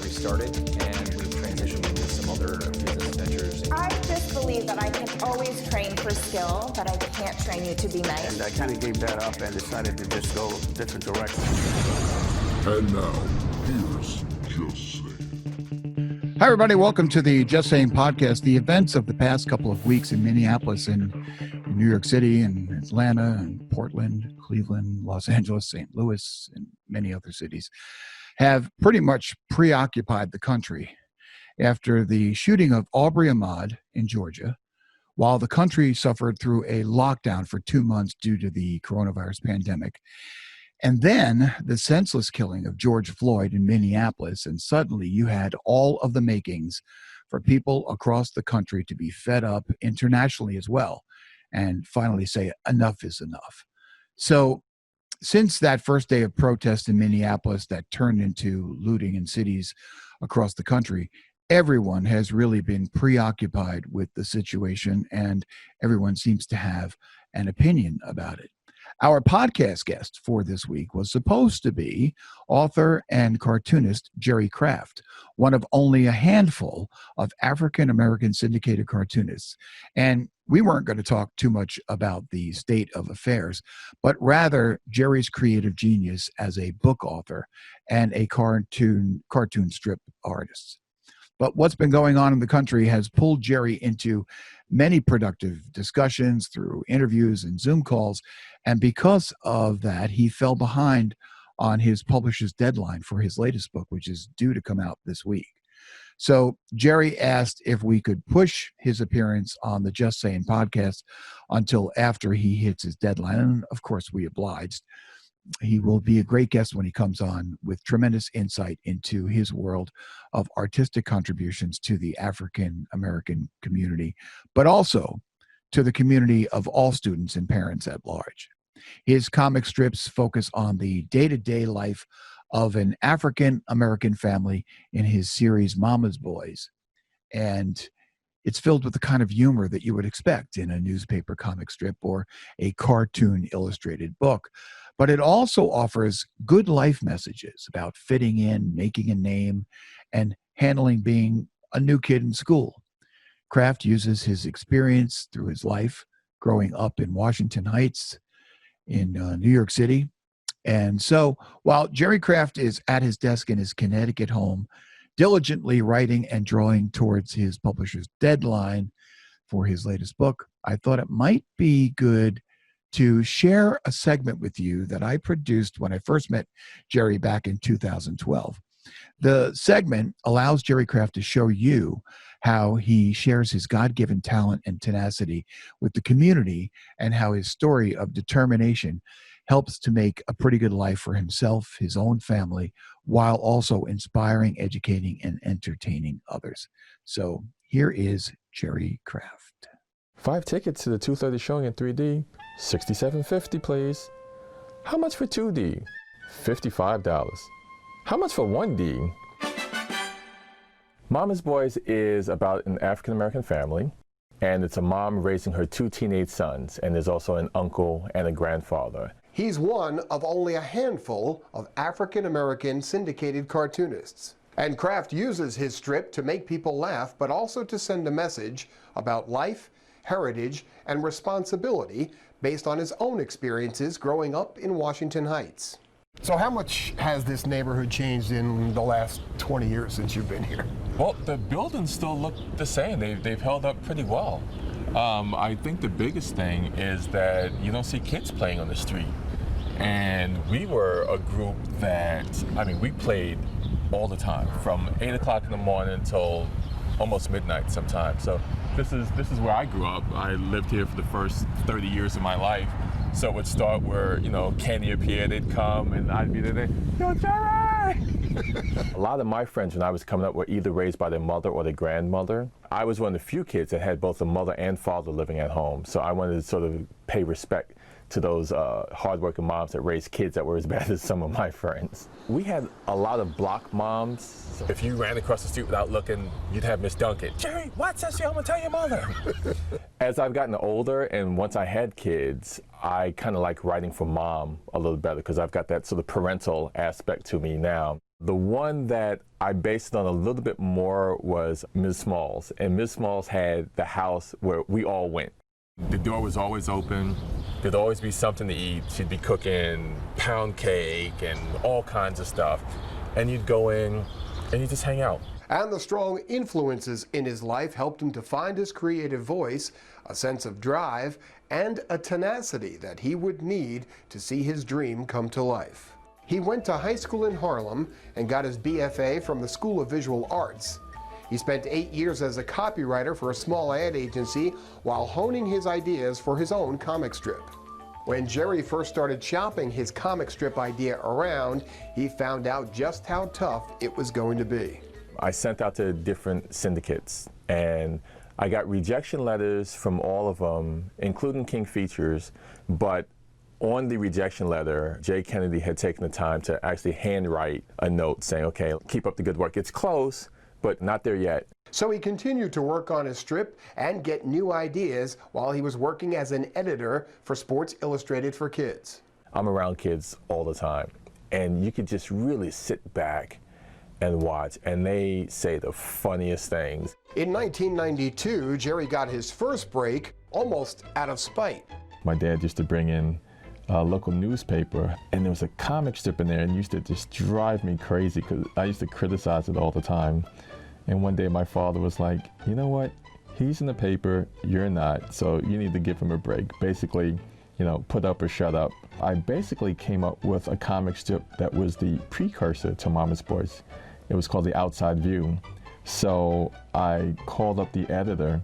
restarted and we've transitioned into some other business ventures. I just believe that I can always train for skill, but I can't train you to be nice. And I kind of gave that up and decided to just go a different direction. And now, here's Just Saying. Hi, everybody. Welcome to the Just Saying podcast. The events of the past couple of weeks in Minneapolis and in New York City and Atlanta and Portland, Cleveland, Los Angeles, St. Louis, and many other cities have pretty much preoccupied the country after the shooting of Aubrey Ahmaud in Georgia, while the country suffered through a lockdown for 2 months due to the coronavirus pandemic. And then the senseless killing of George Floyd in Minneapolis, and suddenly you had all of the makings for people across the country to be fed up internationally as well, and finally say enough is enough. So since that first day of protest in Minneapolis that turned into looting in cities across the country, everyone has really been preoccupied with the situation, and everyone seems to have an opinion about it. Our podcast guest for this week was supposed to be author and cartoonist Jerry Craft, one of only a handful of African-American syndicated cartoonists. And we weren't going to talk too much about the state of affairs, but rather Jerry's creative genius as a book author and a cartoon strip artist. But what's been going on in the country has pulled Jerry into many productive discussions through interviews and Zoom calls. And because of that, he fell behind on his publisher's deadline for his latest book, which is due to come out this week. So Jerry asked if we could push his appearance on the Just Saying podcast until after he hits his deadline. And of course, we obliged. He will be a great guest when he comes on with tremendous insight into his world of artistic contributions to the African-American community, but also to the community of all students and parents at large. His comic strips focus on the day-to-day life of an African-American family in his series Mama's Boyz. And it's filled with the kind of humor that you would expect in a newspaper comic strip or a cartoon illustrated book. But it also offers good life messages about fitting in, making a name, and handling being a new kid in school. Craft uses his experience through his life growing up in Washington Heights, in New York City. And so while Jerry Craft is at his desk in his Connecticut home, diligently writing and drawing towards his publisher's deadline for his latest book, I thought it might be good to share a segment with you that I produced when I first met Jerry back in 2012. The segment allows Jerry Craft to show you how he shares his God-given talent and tenacity with the community, and how his story of determination helps to make a pretty good life for himself, his own family, while also inspiring, educating, and entertaining others. So here is Jerry Craft. 5 tickets to the 2:30 showing in 3D, $67.50 please. How much for 2D? $55. How much for 1D? Mama's Boyz is about an African-American family, and it's a mom raising her 2 teenage sons, and there's also an uncle and a grandfather. He's one of only a handful of African-American syndicated cartoonists. And Craft uses his strip to make people laugh, but also to send a message about life, heritage, and responsibility based on his own experiences growing up in Washington Heights. So how much has this neighborhood changed in the last 20 years since you've been here? Well, the buildings still look the same. They've held up pretty well. I think the biggest thing is that you don't see kids playing on the street. And we were a group that, we played all the time, from 8 o'clock in the morning until almost midnight sometimes. So this is where I grew up. I lived here for the first 30 years of my life. So it would start where, Kenny appeared, they'd come, and I'd be there, yo, Jerry! A lot of my friends when I was coming up were either raised by their mother or their grandmother. I was one of the few kids that had both a mother and father living at home. So I wanted to sort of pay respect to those hardworking moms that raised kids that were as bad as some of my friends. We had a lot of block moms. If you ran across the street without looking, you'd have Miss Duncan. Jerry, what's this? I'm gonna tell your mother. As I've gotten older and once I had kids, I kind of like writing for mom a little better because I've got that sort of parental aspect to me now. The one that I based it on a little bit more was Ms. Smalls. And Ms. Smalls had the house where we all went. The door was always open. There'd always be something to eat. She'd be cooking pound cake and all kinds of stuff. And you'd go in and you just hang out. And the strong influences in his life helped him to find his creative voice, a sense of drive, and a tenacity that he would need to see his dream come to life. He went to high school in Harlem and got his BFA from the School of Visual Arts. He spent 8 years as a copywriter for a small ad agency while honing his ideas for his own comic strip. When Jerry first started shopping his comic strip idea around, he found out just how tough it was going to be. I sent out to different syndicates, and I got rejection letters from all of them, including King Features, but on the rejection letter, Jay Kennedy had taken the time to actually handwrite a note saying, okay, keep up the good work. It's close, but not there yet. So he continued to work on his strip and get new ideas while he was working as an editor for Sports Illustrated for Kids. I'm around kids all the time, and you could just really sit back and watch, and they say the funniest things. In 1992, Jerry got his first break almost out of spite. My dad used to bring in a local newspaper, and there was a comic strip in there, and it used to just drive me crazy because I used to criticize it all the time. And one day my father was like, you know what, he's in the paper, you're not, so you need to give him a break. Basically, you know, put up or shut up. I basically came up with a comic strip that was the precursor to Mama's Boys. It was called The Outside View. So I called up the editor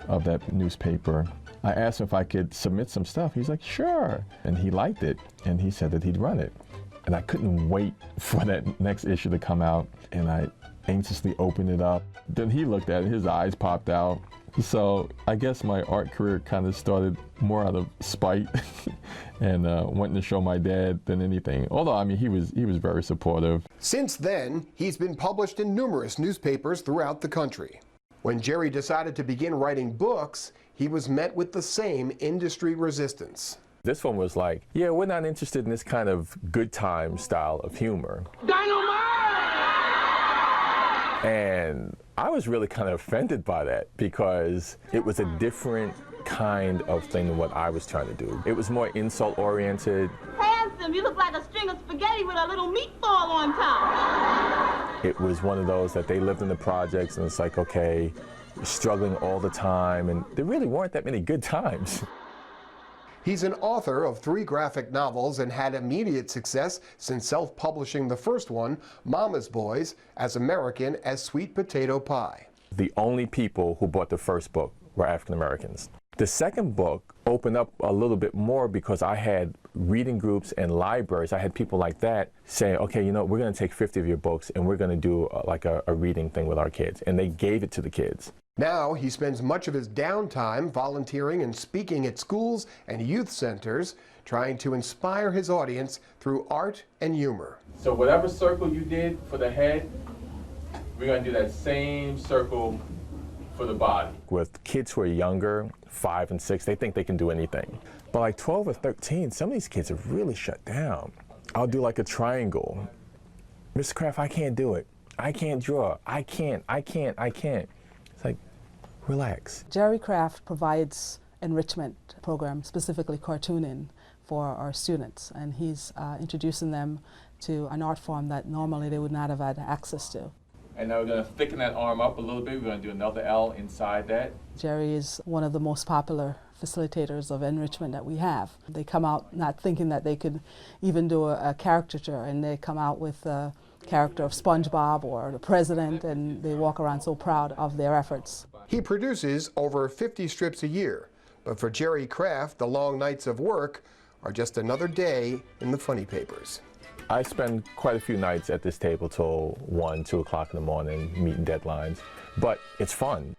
of that newspaper. I asked him if I could submit some stuff. He's like, sure. And he liked it, and he said that he'd run it. And I couldn't wait for that next issue to come out, and I anxiously opened it up. Then he looked at it, his eyes popped out. So I guess my art career kind of started more out of spite and wanting to show my dad than anything. Although, I mean, he was very supportive. Since then, he's been published in numerous newspapers throughout the country. When Jerry decided to begin writing books, he was met with the same industry resistance. This one was like, yeah, we're not interested in this kind of good time style of humor. Dynamite! And I was really kind of offended by that because it was a different kind of thing than what I was trying to do. It was more insult-oriented. Handsome, you look like a string of spaghetti with a little meatball on top. It was one of those that they lived in the projects, and it's like, okay, you're struggling all the time, and there really weren't that many good times. He's an author of 3 graphic novels and had immediate success since self-publishing the first one, Mama's Boys, as American as Sweet Potato Pie. The only people who bought the first book were African Americans. The second book opened up a little bit more because I had reading groups and libraries. I had people like that saying, okay, you know, we're going to take 50 of your books and we're going to do like a reading thing with our kids. And they gave it to the kids. Now he spends much of his downtime volunteering and speaking at schools and youth centers, trying to inspire his audience through art and humor. So whatever circle you did for the head, we're going to do that same circle for the body. With kids who are younger, 5 and 6, they think they can do anything. But like 12 or 13, some of these kids are really shut down. I'll do like a triangle. Mr. Kraft, I can't do it. I can't draw. I can't. It's like, relax. Jerry Kraft provides enrichment programs, specifically cartooning, for our students, and he's introducing them to an art form that normally they would not have had access to. And now we're going to thicken that arm up a little bit. We're going to do another L inside that. Jerry is one of the most popular facilitators of enrichment that we have. They come out not thinking that they could even do a caricature, and they come out with a character of SpongeBob or the president, and they walk around so proud of their efforts. He produces over 50 strips a year, but for Jerry Kraft, the long nights of work are just another day in the funny papers. I spend quite a few nights at this table till 1, 2 o'clock in the morning, meeting deadlines, but it's fun.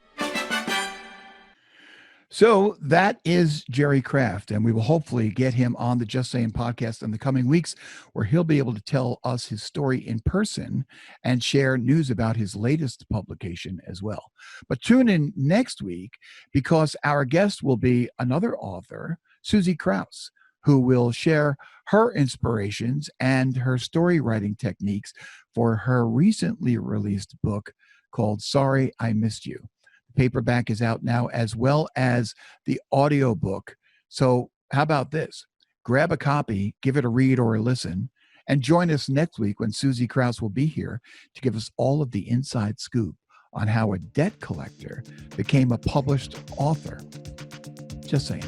So that is Jerry Kraft, and we will hopefully get him on the Just Sayin podcast in the coming weeks, where he'll be able to tell us his story in person and share news about his latest publication as well. But tune in next week because our guest will be another author, Susie Krause, who will share her inspirations and her story writing techniques for her recently released book called Sorry I Missed You. The paperback is out now, as well as the audiobook. So how about this? Grab a copy, give it a read or a listen, and join us next week when Susie Krause will be here to give us all of the inside scoop on how a debt collector became a published author. Just saying.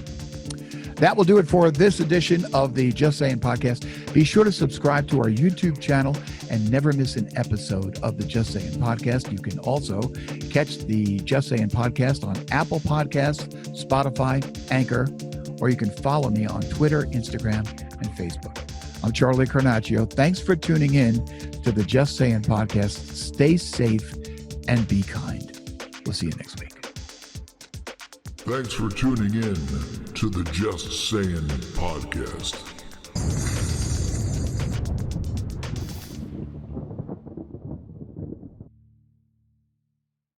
That will do it for this edition of the Just Saying podcast. Be sure to subscribe to our YouTube channel and never miss an episode of the Just Saying podcast. You can also catch the Just Saying podcast on Apple Podcasts, Spotify, Anchor, or you can follow me on Twitter, Instagram, and Facebook. I'm Charlie Carnaccio. Thanks for tuning in to the Just Saying podcast. Stay safe and be kind. We'll see you next week. Thanks for tuning in to the Just Saying podcast.